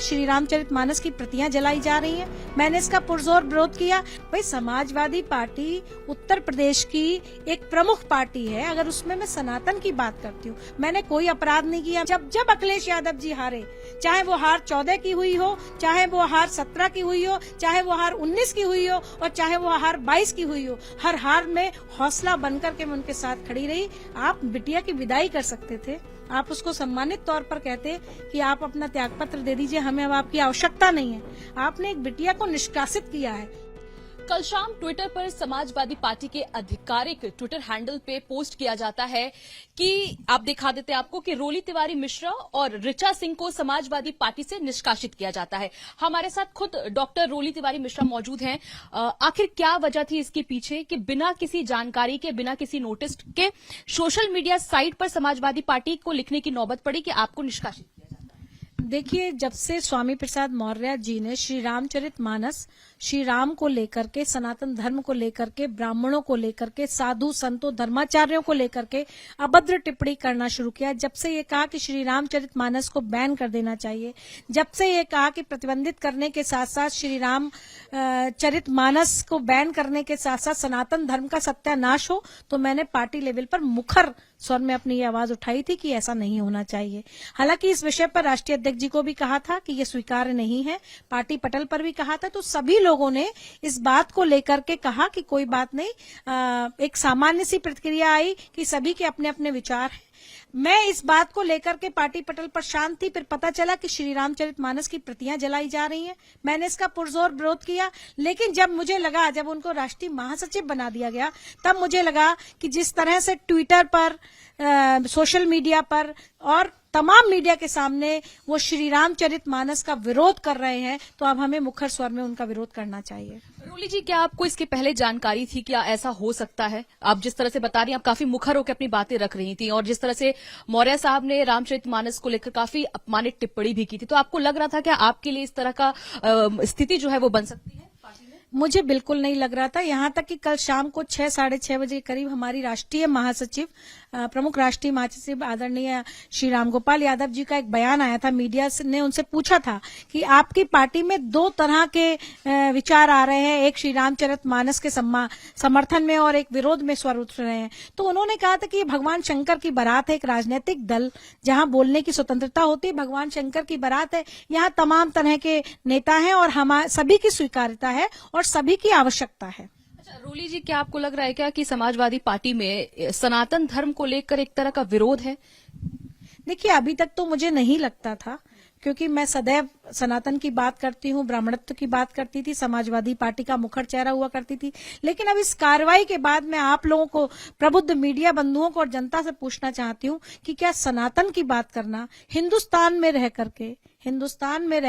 श्री रामचरितमानस की प्रतियां जलाई जा रही हैं। मैंने इसका पुरजोर विरोध किया। भाई, समाजवादी पार्टी उत्तर प्रदेश की एक प्रमुख पार्टी है। अगर उसमें मैं सनातन की बात करती हूँ, मैंने कोई अपराध नहीं किया। जब अखिलेश यादव जी हारे, चाहे वो हार 14 की हुई हो, चाहे वो हार 17 की हुई हो, चाहे वो हार 19 की हुई हो और चाहे वो हार 22 की हुई हो, हर हार में हौसला बनकर के मैं उनके साथ खड़ी रही। आप बिटिया की विदाई कर सकते थे, आप उसको सम्मानित तौर पर कहते कि आप अपना त्यागपत्र दे दीजिए, हमें अब आपकी आवश्यकता नहीं है। आपने एक बिटिया को निष्कासित किया है। कल शाम ट्विटर पर समाजवादी पार्टी के आधिकारिक ट्विटर हैंडल पे पोस्ट किया जाता है कि आप दिखा देते हैं आपको कि रोली तिवारी मिश्रा और ऋचा सिंह को समाजवादी पार्टी से निष्कासित किया जाता है। हमारे साथ खुद डॉक्टर रोली तिवारी मिश्रा मौजूद हैं। आखिर क्या वजह थी इसके पीछे कि बिना किसी जानकारी के, बिना किसी नोटिस के सोशल मीडिया साइट पर समाजवादी पार्टी को लिखने की नौबत पड़ी कि आपको निष्कासित किया जाता है? देखिए, जब से स्वामी प्रसाद मौर्य जी ने श्री रामचरितमानस, श्री राम को लेकर के, सनातन धर्म को लेकर के, ब्राह्मणों को लेकर के, साधु संतों धर्माचार्यों को लेकर के अभद्र टिप्पणी करना शुरू किया, जब से ये कहा कि श्री रामचरितमानस को बैन कर देना चाहिए, जब से ये कहा कि प्रतिबंधित करने के साथ साथ श्री राम चरितमानस को बैन करने के साथ साथ सनातन धर्म का सत्यानाश हो, तो मैंने पार्टी लेवल पर मुखर स्वर में अपनी ये आवाज उठाई थी कि ऐसा नहीं होना चाहिए। हालांकि इस विषय पर राष्ट्रीय अध्यक्ष जी को भी कहा था कि ये स्वीकार्य नहीं है, पार्टी पटल पर भी कहा था। तो सभी लोगों ने इस बात को लेकर के कहा कि कोई बात नहीं, एक सामान्य सी प्रतिक्रिया आई कि सभी के अपने अपने विचार हैं। मैं इस बात को लेकर के पार्टी पटल पर शांत थी। फिर पता चला कि श्री रामचरितमानस की प्रतियां जलाई जा रही हैं। मैंने इसका पुरजोर विरोध किया। लेकिन जब मुझे लगा, जब उनको राष्ट्रीय महासचिव बना दिया गया, तब मुझे लगा कि जिस तरह से ट्विटर पर, सोशल मीडिया पर और तमाम मीडिया के सामने वो श्री रामचरितमानस का विरोध कर रहे हैं, तो अब हमें मुखर स्वर में उनका विरोध करना चाहिए। रोली जी, क्या आपको इसके पहले जानकारी थी क्या ऐसा हो सकता है? आप जिस तरह से बता रही हैं, आप काफी मुखर होकर अपनी बातें रख रही थी और जिस तरह से मौर्य साहब ने रामचरितमानस को लेकर काफी अपमानित टिप्पणी भी की थी, तो आपको लग रहा था कि आपके लिए इस तरह का स्थिति जो है वो बन सकती है पार्टी में? मुझे बिल्कुल नहीं लग रहा था। यहाँ तक कि कल शाम को 6, साढ़े 6 बजे के करीब हमारी राष्ट्रीय महासचिव, प्रमुख राष्ट्रीय महासचिव आदरणीय श्री रामगोपाल यादव जी का एक बयान आया था। मीडिया ने उनसे पूछा था कि आपकी पार्टी में 2 तरह के विचार आ रहे हैं, एक श्री रामचरितमानस के समर्थन में और एक विरोध में स्वर उठ रहे हैं। तो उन्होंने कहा था कि ये भगवान शंकर की बारात है, एक राजनीतिक दल जहां बोलने की स्वतंत्रता होती है, भगवान शंकर की बारात है, यहाँ तमाम तरह के नेता हैं और हम सभी की स्वीकार्यता है और सभी की आवश्यकता है। रोली जी, क्या आपको लग रहा है क्या कि समाजवादी पार्टी में सनातन धर्म को लेकर एक तरह का विरोध है? देखिए, अभी तक तो मुझे नहीं लगता था, क्योंकि मैं सदैव सनातन की बात करती हूँ, ब्राह्मणत्व की बात करती थी, समाजवादी पार्टी का मुखर चेहरा हुआ करती थी। लेकिन अब इस कार्रवाई के बाद मैं आप लोगों को, प्रबुद्ध मीडिया बंधुओं को और जनता से पूछना चाहती हूँ कि क्या सनातन की बात करना हिंदुस्तान में रह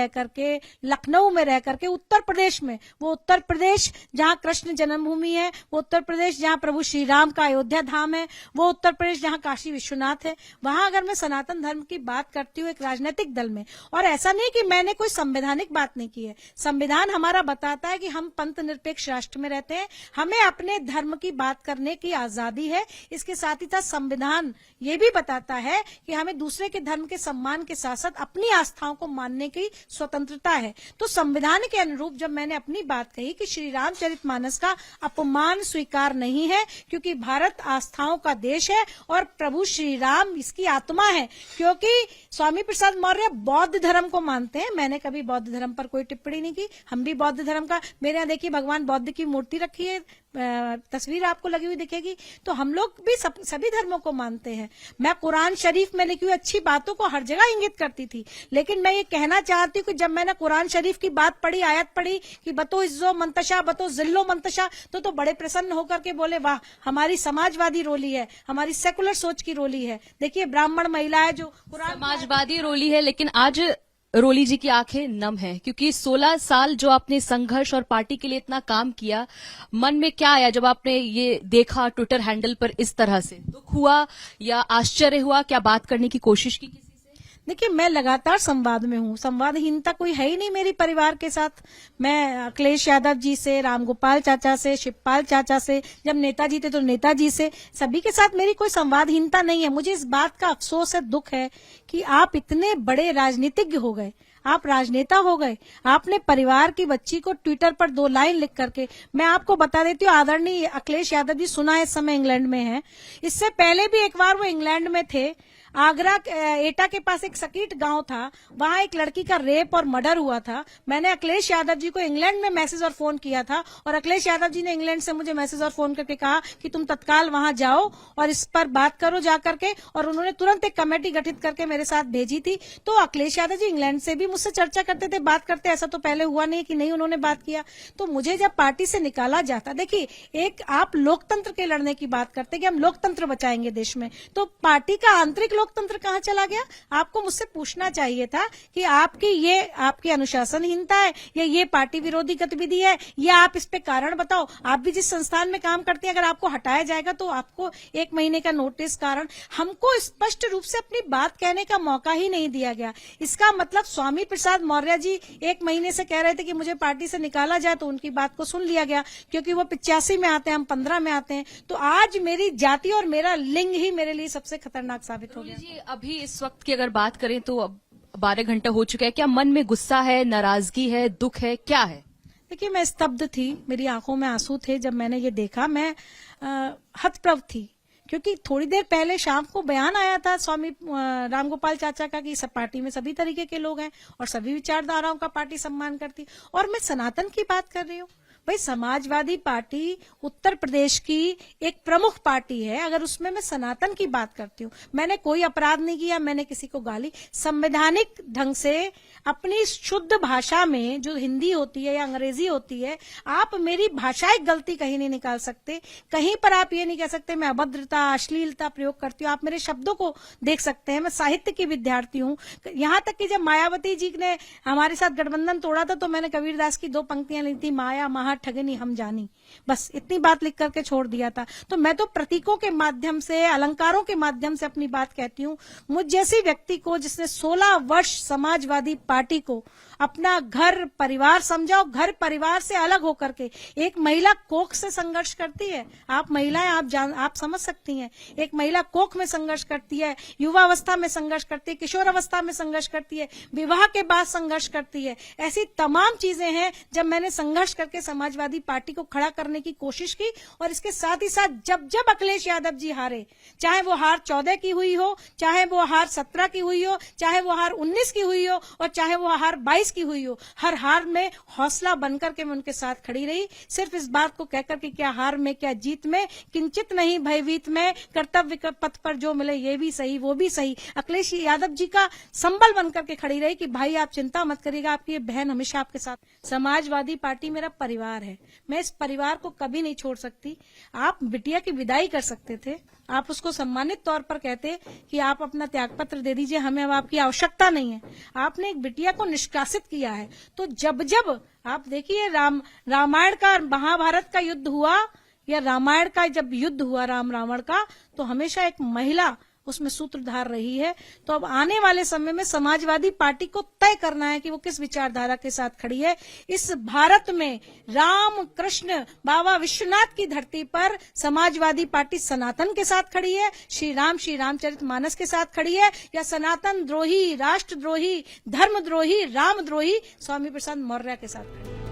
करके, लखनऊ में रह करके, उत्तर प्रदेश में, वो उत्तर प्रदेश जहां कृष्ण जन्मभूमि है, वो उत्तर प्रदेश जहां प्रभु श्री राम का अयोध्या धाम है, वो उत्तर प्रदेश जहां काशी विश्वनाथ है, वहां अगर मैं सनातन धर्म की बात करती हूँ एक राजनीतिक दल में, और ऐसा नहीं कि मैंने कोई संवैधानिक बात नहीं की है, संविधान हमारा बताता है कि हम पंथ निरपेक्ष राष्ट्र में रहते हैं, हमें अपने धर्म की बात करने की आजादी है। इसके साथ ही साथ संविधान ये भी बताता है कि हमें दूसरे के धर्म के सम्मान के साथ साथ अपनी आस्थाओं को मानने की स्वतंत्रता है। तो संविधान के अनुरूप जब मैंने अपनी बात कही कि श्री रामचरितमानस का अपमान स्वीकार नहीं है, क्योंकि भारत आस्थाओं का देश है और प्रभु श्री राम इसकी आत्मा है, क्योंकि स्वामी प्रसाद मौर्य बौद्ध धर्म को मानते हैं। मैंने कभी बौद्ध धर्म पर कोई टिप्पणी नहीं की। हम भी बौद्ध धर्म का, मेरे यहाँ देखिए भगवान बौद्ध की मूर्ति रखी है, तस्वीर आपको लगी हुई दिखेगी। तो हम लोग भी सभी धर्मों को मानते हैं। मैं कुरान शरीफ में लिखी हुई अच्छी बातों को हर जगह इंगित करती थी, लेकिन मैं ये कहना चाहती हूँ कि जब मैंने कुरान शरीफ की बात पढ़ी, आयत पढ़ी कि बतो इज्जो मंतशा बतो जिल्लो मंतशा, तो बड़े प्रसन्न होकर के बोले, वाह, हमारी समाजवादी रोली है, हमारी सेकुलर सोच की रोली है। देखिए, ब्राह्मण महिला है जो कुरान, समाजवादी रोली है, लेकिन आज रोली जी की आंखें नम हैं, क्योंकि 16 साल जो आपने संघर्ष और पार्टी के लिए इतना काम किया, मन में क्या आया जब आपने ये देखा ट्विटर हैंडल पर इस तरह से? दुख हुआ या आश्चर्य हुआ? क्या बात करने की कोशिश की किसी से? देखिए, मैं लगातार संवाद में हूँ, संवादहीनता कोई है ही नहीं मेरी परिवार के साथ। मैं अखिलेश यादव जी से, रामगोपाल चाचा से, शिवपाल चाचा से, जब नेताजी थे तो नेताजी से, सभी के साथ मेरी कोई संवादहीनता नहीं है। मुझे इस बात का अफसोस है, दुख है कि आप इतने बड़े राजनीतिज्ञ हो गए, आप राजनेता हो गए, आपने परिवार की बच्ची को ट्विटर पर 2 लाइन लिख करके, मैं आपको बता देती हूँ, आदरणीय अखिलेश यादव जी सुना है इस समय इंग्लैंड में है, इससे पहले भी एक बार वो इंग्लैंड में थे, आगरा एटा के पास एक सकीट गांव था, वहां एक लड़की का रेप और मर्डर हुआ था। मैंने अखिलेश यादव जी को इंग्लैंड में मैसेज और फोन किया था और अखिलेश यादव जी ने इंग्लैंड से मुझे मैसेज और फोन करके कहा कि तुम तत्काल वहां जाओ और इस पर बात करो जाकर के, और उन्होंने तुरंत एक कमेटी गठित करके मेरे साथ भेजी थी। तो अखिलेश यादव जी इंग्लैंड से भी मुझसे चर्चा करते थे, बात करते, ऐसा तो पहले हुआ नहीं कि नहीं उन्होंने बात किया। तो मुझे जब पार्टी से निकाला जाता, देखिए एक आप लोकतंत्र के लड़ने की बात करते कि हम लोकतंत्र बचाएंगे देश में, तो पार्टी का आंतरिक लोकतंत्र कहां चला गया? आपको मुझसे पूछना चाहिए था कि आपकी अनुशासनहीनता है या ये पार्टी विरोधी गतिविधि है, या आप इस पे कारण बताओ। आप भी जिस संस्थान में काम करते हैं, अगर आपको हटाया जाएगा तो आपको 1 महीने का नोटिस, कारण हमको स्पष्ट रूप से अपनी बात कहने का मौका ही नहीं दिया गया। इसका मतलब स्वामी प्रसाद मौर्य जी 1 महीने से कह रहे थे कि मुझे पार्टी से निकाला जाए, तो उनकी बात को सुन लिया गया, क्योंकि वो 85 में आते हैं, हम 15 में आते हैं। तो आज मेरी जाति और मेरा लिंग ही मेरे लिए सबसे खतरनाक साबित हो गया। जी, अभी इस वक्त की अगर बात करें तो अब 12 घंटा हो चुका है, क्या मन में गुस्सा है, नाराजगी है, दुख है, क्या है? देखिए मैं स्तब्ध थी, मेरी आंखों में आंसू थे जब मैंने ये देखा। मैं हतप्रभ थी, क्योंकि थोड़ी देर पहले शाम को बयान आया था स्वामी रामगोपाल चाचा का कि सब पार्टी में सभी तरीके के लोग हैं और सभी विचारधाराओं का पार्टी सम्मान करती, और मैं सनातन की बात कर रही हूँ। भाई समाजवादी पार्टी उत्तर प्रदेश की एक प्रमुख पार्टी है, अगर उसमें मैं सनातन की बात करती हूँ, मैंने कोई अपराध नहीं किया, मैंने किसी को गाली, संवैधानिक ढंग से अपनी शुद्ध भाषा में जो हिंदी होती है या अंग्रेजी होती है, आप मेरी भाषाई गलती कहीं नहीं निकाल सकते। कहीं पर आप ये नहीं कह सकते मैं अभद्रता, अश्लीलता प्रयोग करती हूँ। आप मेरे शब्दों को देख सकते हैं, मैं साहित्य की विद्यार्थी हूँ। यहाँ तक कि जब मायावती जी ने हमारे साथ गठबंधन तोड़ा था, तो मैंने कबीरदास की 2 पंक्तियां ली थी, माया महा ठगनी हम जानी, बस इतनी बात लिख करके छोड़ दिया था। तो मैं तो प्रतीकों के माध्यम से, अलंकारों के माध्यम से अपनी बात कहती हूँ। मुझ जैसी व्यक्ति को, जिसने 16 वर्ष समाजवादी पार्टी को अपना घर परिवार समझा, और घर परिवार से अलग होकर के एक महिला कोख से संघर्ष करती है। आप महिलाएं, आप समझ सकती हैं, एक महिला कोख में संघर्ष करती है, युवावस्था में संघर्ष करती है, किशोर अवस्था में संघर्ष करती है, विवाह के बाद संघर्ष करती है। ऐसी तमाम चीजें हैं जब मैंने संघर्ष करके समाजवादी पार्टी को खड़ा करने की कोशिश की। और इसके साथ ही साथ जब जब अखिलेश यादव जी हारे, चाहे वो हार 14 की हुई हो, चाहे वो हार 17 की हुई हो, चाहे वो हार 19 की हुई हो, और चाहे वो हार 22 की हुई हो, हर हार में हौसला बनकर के मैं उनके साथ खड़ी रही, सिर्फ इस बात को कहकर कि क्या हार में क्या जीत में, किंचित नहीं भयभीत में, कर्तव्य के पथ पर जो मिले ये भी सही वो भी सही। अखिलेश यादव जी का संबल बनकर के खड़ी रही कि भाई आप चिंता मत करिएगा, आपकी ये बहन हमेशा आपके साथ। समाजवादी पार्टी मेरा परिवार है, मैं इस परिवार को कभी नहीं छोड़ सकती। आप बिटिया की विदाई कर सकते थे, आप उसको सम्मानित तौर पर कहते कि आप अपना त्यागपत्र दे दीजिए, हमें अब आपकी आवश्यकता नहीं है। आपने एक बिटिया को निष्कासित किया है। तो जब जब आप देखिए रामायण का, महाभारत का युद्ध हुआ, या रामायण का जब युद्ध हुआ राम रावण का, तो हमेशा एक महिला उसमें सूत्रधार रही है। तो अब आने वाले समय में समाजवादी पार्टी को तय करना है कि वो किस विचारधारा के साथ खड़ी है। इस भारत में राम कृष्ण बाबा विश्वनाथ की धरती पर समाजवादी पार्टी सनातन के साथ खड़ी है, श्री रामचरितमानस के साथ खड़ी है, या सनातन द्रोही, राष्ट्रद्रोही, धर्मद्रोही, रामद्रोही स्वामी प्रसाद मौर्य के साथ खड़ी है।